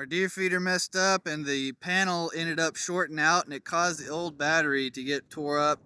Our deer feeder messed up and the panel ended up shorting out, and it caused the old battery to get tore up.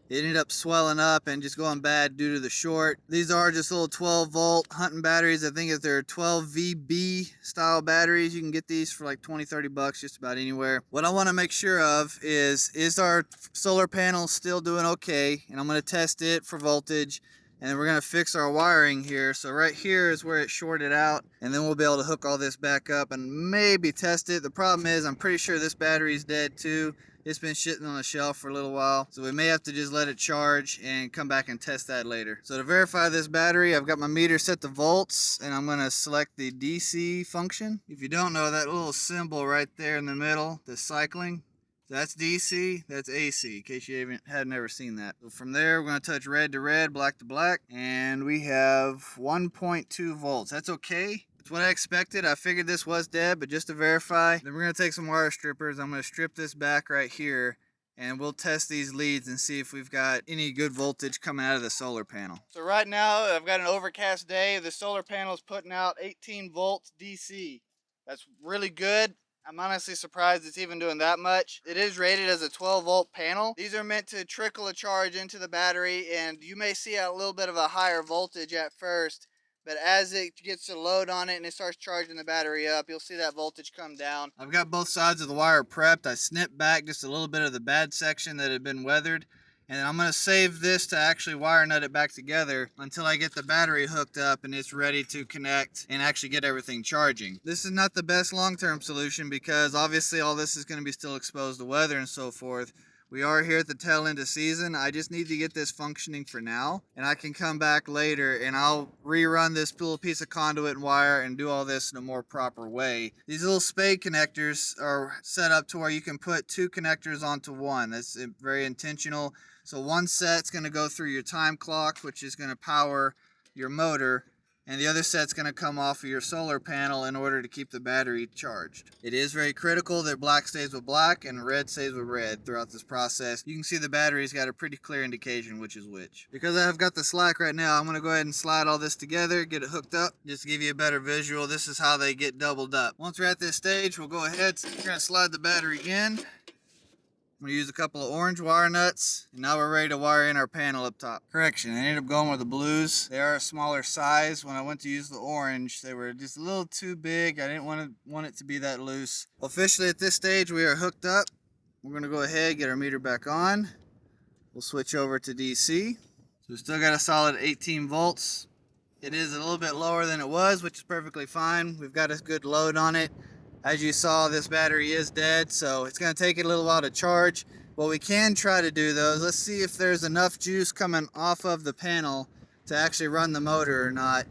It ended up swelling up and just going bad due to the short. These are just little 12 volt hunting batteries. I think if they're 12 VB style batteries, you can get these for like 20-30 bucks just about anywhere. What I want to make sure of is our solar panel still doing okay? And I'm going to test it for voltage. And then we're going to fix our wiring here. So right here is where it shorted out, and then we'll be able to hook all this back up and maybe test it. The problem is I'm pretty sure this battery's dead too. It's been sitting on the shelf for a little while, so we may have to just let it charge and come back and test that later. So to verify this battery, I've got my meter set to volts, and I'm going to select the DC function. If you don't know, that little symbol right there in the middle, the cycling, that's DC, that's AC, in case you had never seen that. So from there, we're going to touch red to red, black to black, and we have 1.2 volts. That's okay. It's what I expected. I figured this was dead, but just to verify, then we're going to take some wire strippers. I'm going to strip this back right here, and we'll test these leads and see if we've got any good voltage coming out of the solar panel. So right now, I've got an overcast day. The solar panel is putting out 18 volts DC. That's really good. I'm honestly surprised it's even doing that much. It is rated as a 12 volt panel. These are meant to trickle a charge into the battery, and you may see a little bit of a higher voltage at first, but as it gets a load on it and it starts charging the battery up, you'll see that voltage come down. I've got both sides of the wire prepped. I snipped back just a little bit of the bad section that had been weathered. And I'm going to save this to actually wire nut it back together until I get the battery hooked up and it's ready to connect and actually get everything charging. This is not the best long-term solution because obviously all this is going to be still exposed to weather and so forth. We are here at the tail end of season. I just need to get this functioning for now, and I can come back later and I'll rerun this little piece of conduit and wire and do all this in a more proper way. These little spade connectors are set up to where you can put two connectors onto one. That's very intentional. So one set's going to go through your time clock, which is going to power your motor, and the other set's going to come off of your solar panel in order to keep the battery charged. It is very critical that black stays with black and red stays with red throughout this process. You can see the battery's got a pretty clear indication which is which. Because I've got the slack right now, I'm going to go ahead and slide all this together, get it hooked up, just to give you a better visual. This is how they get doubled up. Once we're at this stage, we'll go ahead, so we're going to slide the battery in. I'm going to use a couple of orange wire nuts, and now we're ready to wire in our panel up top. Correction, I ended up going with the blues. They are a smaller size. When I went to use the orange, they were just a little too big. I didn't want it to be that loose. Officially at this stage, we are hooked up. We're going to go ahead, get our meter back on. We'll switch over to DC. So we still got a solid 18 volts. It is a little bit lower than it was, which is perfectly fine. We've got a good load on it. As you saw, this battery is dead, so it's going to take it a little while to charge. What we can try to do though is let's see if there's enough juice coming off of the panel to actually run the motor or not.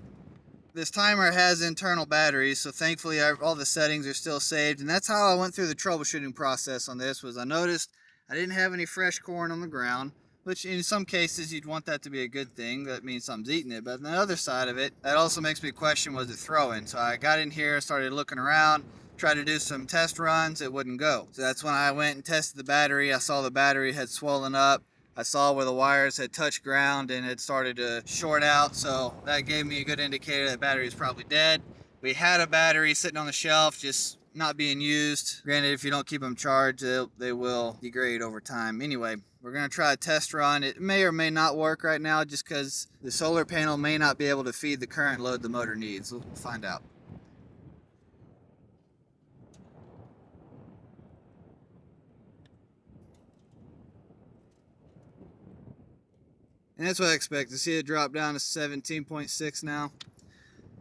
This timer has internal batteries, so thankfully all the settings are still saved, and that's how I went through the troubleshooting process on this. Was I noticed I didn't have any fresh corn on the ground, which in some cases you'd want that to be a good thing. That means something's eating it. But on the other side of it, that also makes me question, was it throwing? So I got in here, started looking around, tried to do some test runs. It wouldn't go. So that's when I went and tested the battery. I saw the battery had swollen up. I saw where the wires had touched ground and it started to short out. So that gave me a good indicator that the battery is probably dead. We had a battery sitting on the shelf, just not being used. Granted, if you don't keep them charged, they will degrade over time. Anyway, we're going to try a test run. It may or may not work right now just because the solar panel may not be able to feed the current load the motor needs. We'll find out. And that's what I expect to see it drop down to 17.6 now.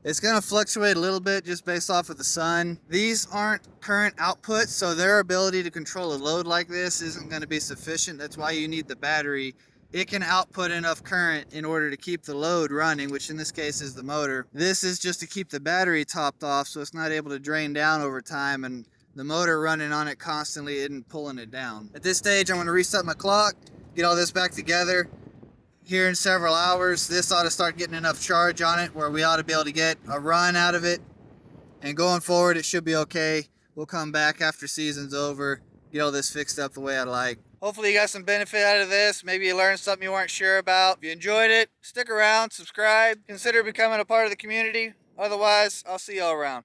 It's going to fluctuate a little bit just based off of the sun. These aren't current outputs, so their ability to control a load like this isn't going to be sufficient. That's why you need the battery. It can output enough current in order to keep the load running, which in this case is the motor. This is just to keep the battery topped off so it's not able to drain down over time, and the motor running on it constantly isn't pulling it down. At this stage, I'm going to reset my clock, get all this back together. Here in several hours, this ought to start getting enough charge on it where we ought to be able to get a run out of it. And going forward, it should be okay. We'll come back after season's over, get all this fixed up the way I like. Hopefully you got some benefit out of this. Maybe you learned something you weren't sure about. If you enjoyed it, stick around, subscribe, consider becoming a part of the community. Otherwise, I'll see y'all around.